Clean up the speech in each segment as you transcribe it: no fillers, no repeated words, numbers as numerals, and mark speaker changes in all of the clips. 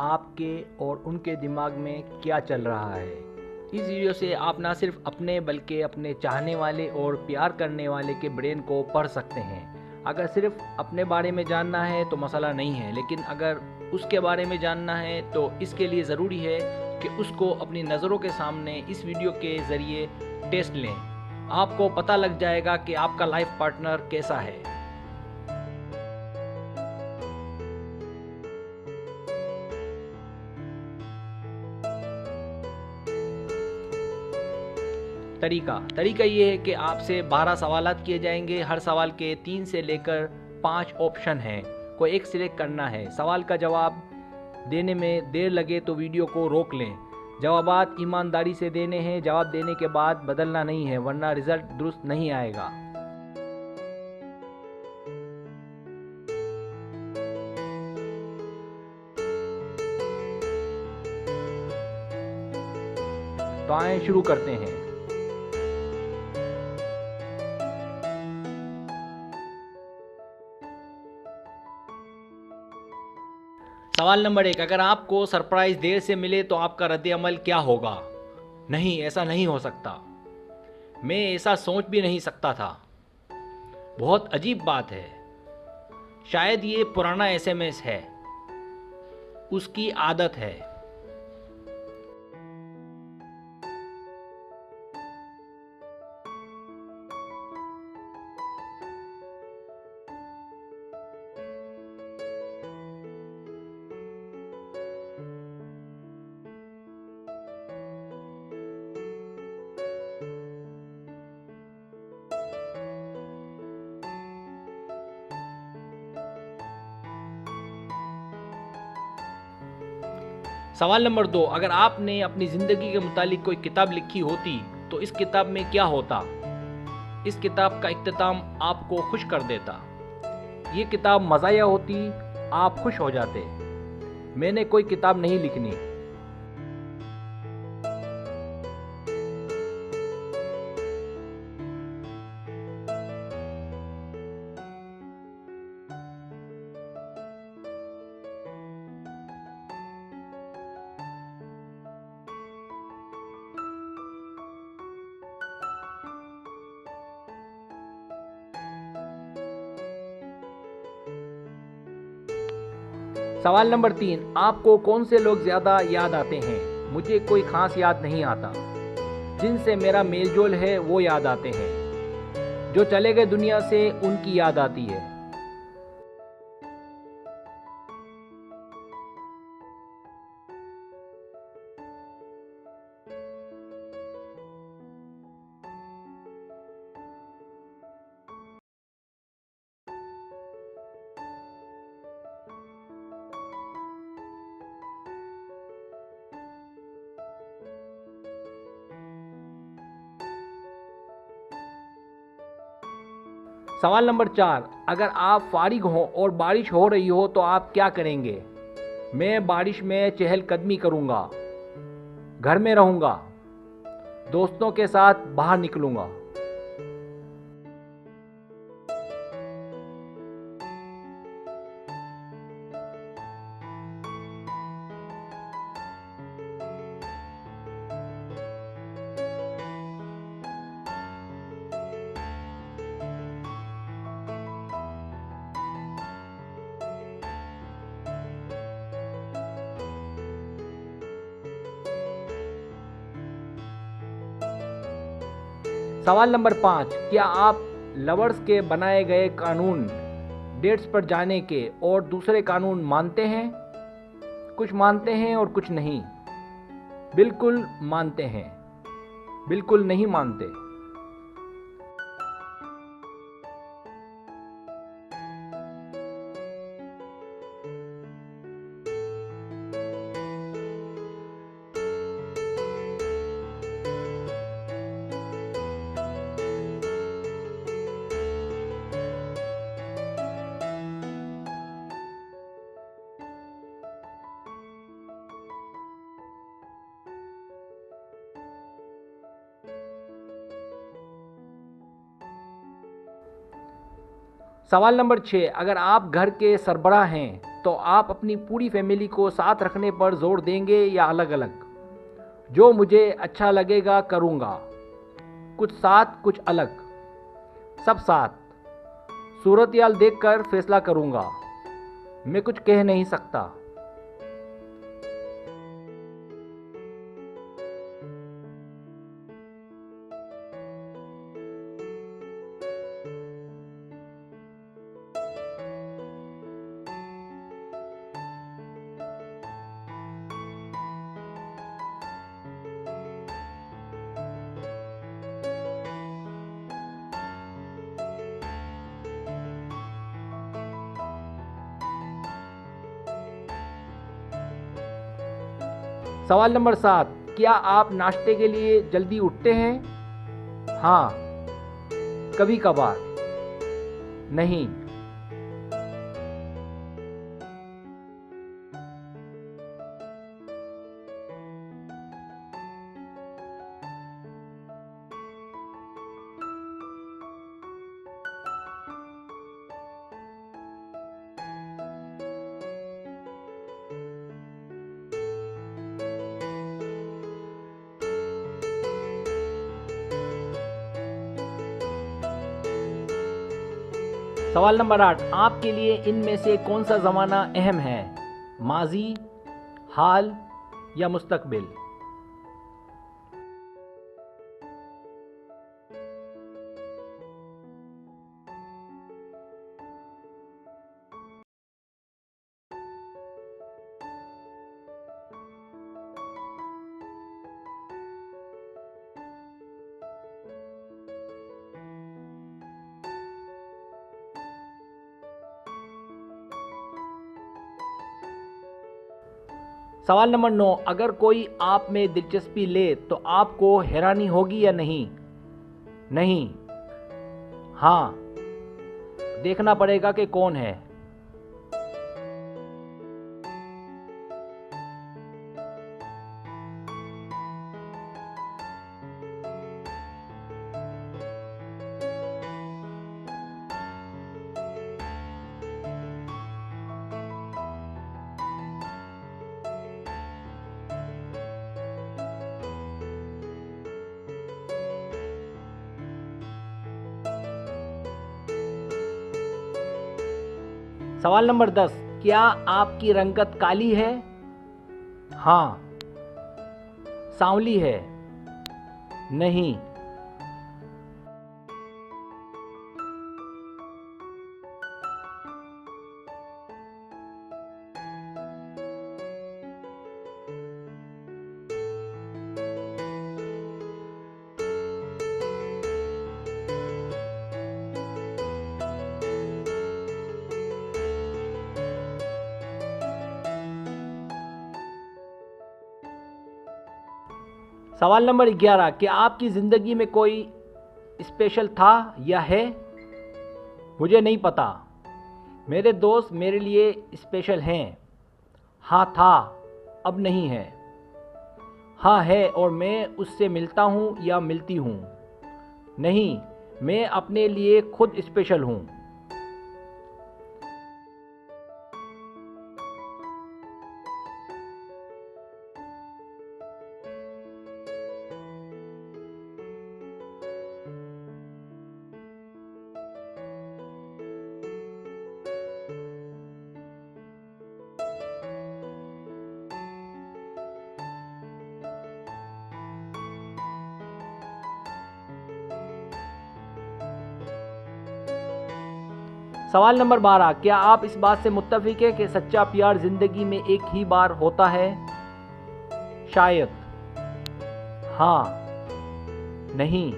Speaker 1: आपके और उनके दिमाग में क्या चल रहा है। इस वीडियो से आप ना सिर्फ अपने बल्कि अपने चाहने वाले और प्यार करने वाले के ब्रेन को पढ़ सकते हैं। अगर सिर्फ अपने बारे में जानना है तो मसला नहीं है, लेकिन अगर उसके बारे में जानना है तो इसके लिए ज़रूरी है कि उसको अपनी नज़रों के सामने इस वीडियो के ज़रिए टेस्ट लें। आपको पता लग जाएगा कि आपका लाइफ पार्टनर कैसा है। तरीका ये है कि आपसे 12 सवालात किए जाएंगे। हर सवाल के 3 से लेकर 5 ऑप्शन हैं, कोई एक सिलेक्ट करना है। सवाल का जवाब देने में देर लगे तो वीडियो को रोक लें। जवाबात ईमानदारी से देने हैं। जवाब देने के बाद बदलना नहीं है, वरना रिजल्ट दुरुस्त नहीं आएगा। तो आए शुरू करते हैं। सवाल नंबर 1, अगर आपको सरप्राइज देर से मिले तो आपका रद्द-ए-अमल क्या होगा? नहीं, ऐसा नहीं हो सकता। मैं ऐसा सोच भी नहीं सकता था। बहुत अजीब बात है। शायद ये पुराना एसएमएस है। उसकी आदत है। सवाल नंबर 2, अगर आपने अपनी ज़िंदगी के मुतालिक कोई किताब लिखी होती तो इस किताब में क्या होता? इस किताब का इख्तिताम आपको खुश कर देता। ये किताब मज़ाया होती, आप खुश हो जाते। मैंने कोई किताब नहीं लिखनी। सवाल नंबर 3, आपको कौन से लोग ज़्यादा याद आते हैं? मुझे कोई ख़ास याद नहीं आता। जिनसे मेरा मेलजोल है वो याद आते हैं। जो चले गए दुनिया से उनकी याद आती है। सवाल नंबर 4, अगर आप फारिग हो और बारिश हो रही हो तो आप क्या करेंगे? मैं बारिश में चहलकदमी करूँगा, घर में रहूँगा, दोस्तों के साथ बाहर निकलूँगा। सवाल नंबर 5, क्या आप लवर्स के बनाए गए कानून, डेट्स पर जाने के और दूसरे कानून मानते हैं? कुछ मानते हैं और कुछ नहीं। बिल्कुल मानते हैं, बिल्कुल नहीं मानते। सवाल नंबर 6, अगर आप घर के सरबराह हैं तो आप अपनी पूरी फैमिली को साथ रखने पर जोर देंगे या अलग अलग? जो मुझे अच्छा लगेगा करूँगा, कुछ साथ कुछ अलग, सब साथ। सूरत-याल देखकर फैसला करूँगा, मैं कुछ कह नहीं सकता। सवाल नंबर 7, क्या आप नाश्ते के लिए जल्दी उठते हैं? हाँ, कभी कभार। नहीं। सवाल नंबर 8, आपके लिए इनमें से कौन सा ज़माना अहम है? माजी, हाल या मुस्तकबिल? सवाल नंबर 9, अगर कोई आप में दिलचस्पी ले तो आपको हैरानी होगी या नहीं? नहीं। हाँ, देखना पड़ेगा कि कौन है। सवाल नंबर 10, क्या आपकी रंगत काली है? हाँ। सांवली है? नहीं। सवाल नंबर 11, क्या आपकी ज़िंदगी में कोई स्पेशल था या है? मुझे नहीं पता। मेरे दोस्त मेरे लिए स्पेशल हैं। हाँ था, अब नहीं है। हाँ है और मैं उससे मिलता हूँ या मिलती हूँ। नहीं, मैं अपने लिए खुद स्पेशल हूँ। सवाल नंबर 12, क्या आप इस बात से मुत्तफिक हैं कि सच्चा प्यार ज़िंदगी में एक ही बार होता है? शायद। हाँ। नहीं।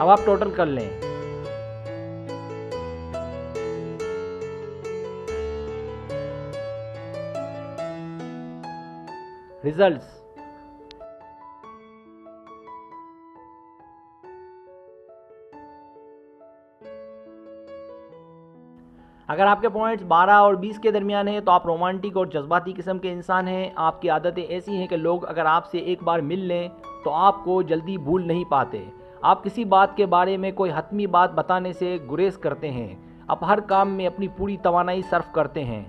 Speaker 1: अब आप टोटल कर लें। रिजल्ट्स। अगर आपके पॉइंट्स 12 और 20 के दरमियान हैं तो आप रोमांटिक और जज्बाती किस्म के इंसान हैं। आपकी आदतें ऐसी हैं कि लोग अगर आपसे एक बार मिल लें तो आपको जल्दी भूल नहीं पाते। आप किसी बात के बारे में कोई हतमी बात बताने से गुरेज करते हैं। आप हर काम में अपनी पूरी तवानाई सर्फ करते हैं।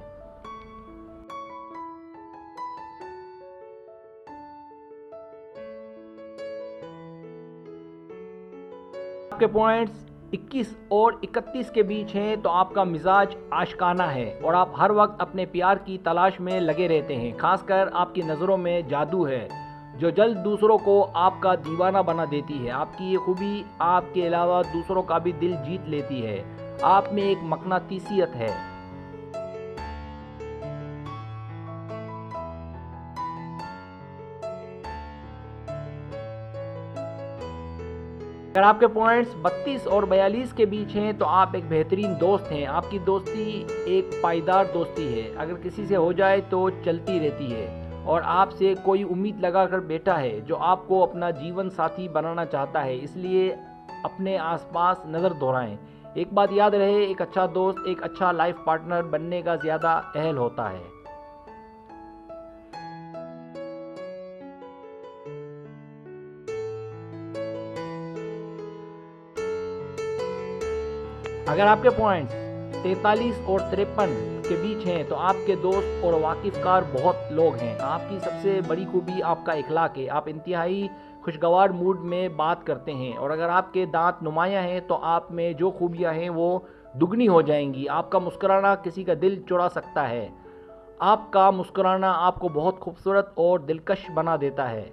Speaker 1: आपके पॉइंट्स 21 और 31 के बीच हैं तो आपका मिजाज आशिकाना है और आप हर वक्त अपने प्यार की तलाश में लगे रहते हैं। खासकर आपकी नज़रों में जादू है जो जल्द दूसरों को आपका दीवाना बना देती है। आपकी ये खूबी आपके अलावा दूसरों का भी दिल जीत लेती है। आप में एक मकनातीसियत है। अगर आपके पॉइंट्स 32 और 42 के बीच हैं तो आप एक बेहतरीन दोस्त हैं। आपकी दोस्ती एक पायदार दोस्ती है। अगर किसी से हो जाए तो चलती रहती है और आपसे कोई उम्मीद लगाकर बैठा है जो आपको अपना जीवन साथी बनाना चाहता है। इसलिए अपने आसपास नज़र दौड़ाएं। एक बात याद रहे, एक अच्छा दोस्त एक अच्छा लाइफ पार्टनर बनने का ज़्यादा अहल होता है। अगर आपके पॉइंट्स 43 और 53 के बीच हैं तो आपके दोस्त और वाकिफ़कार बहुत लोग हैं। आपकी सबसे बड़ी खूबी आपका इखलाक है। आप इंतहाई खुशगवार मूड में बात करते हैं और अगर आपके दांत नुमाया हैं तो आप में जो खूबियां हैं वो दुगनी हो जाएंगी। आपका मुस्कुराना किसी का दिल चुरा सकता है। आपका मुस्कुराना आपको बहुत खूबसूरत और दिलकश बना देता है।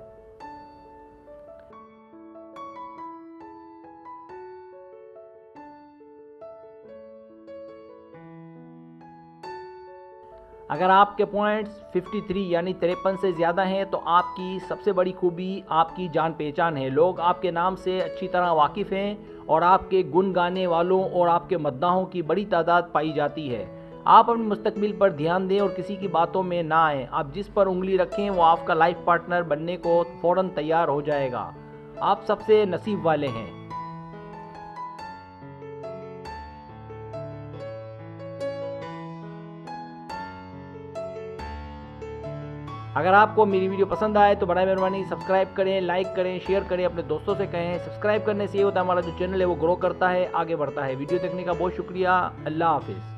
Speaker 1: अगर आपके पॉइंट्स 53 यानी 53 से ज़्यादा हैं तो आपकी सबसे बड़ी खूबी आपकी जान पहचान है। लोग आपके नाम से अच्छी तरह वाकिफ़ हैं और आपके गुन गाने वालों और आपके मद्दाहों की बड़ी तादाद पाई जाती है। आप अपने मुस्तकबिल पर ध्यान दें और किसी की बातों में ना आएँ। आप जिस पर उंगली रखें वो आपका लाइफ पार्टनर बनने को फ़ौरन तैयार हो जाएगा। आप सबसे नसीब वाले हैं। अगर आपको मेरी वीडियो पसंद आए तो बड़ा मेहरबानी सब्सक्राइब करें, लाइक करें, शेयर करें, अपने दोस्तों से कहें। सब्सक्राइब करने से ये होता है हमारा जो चैनल है वो ग्रो करता है, आगे बढ़ता है। वीडियो देखने का बहुत शुक्रिया। अल्लाह हाफिज़।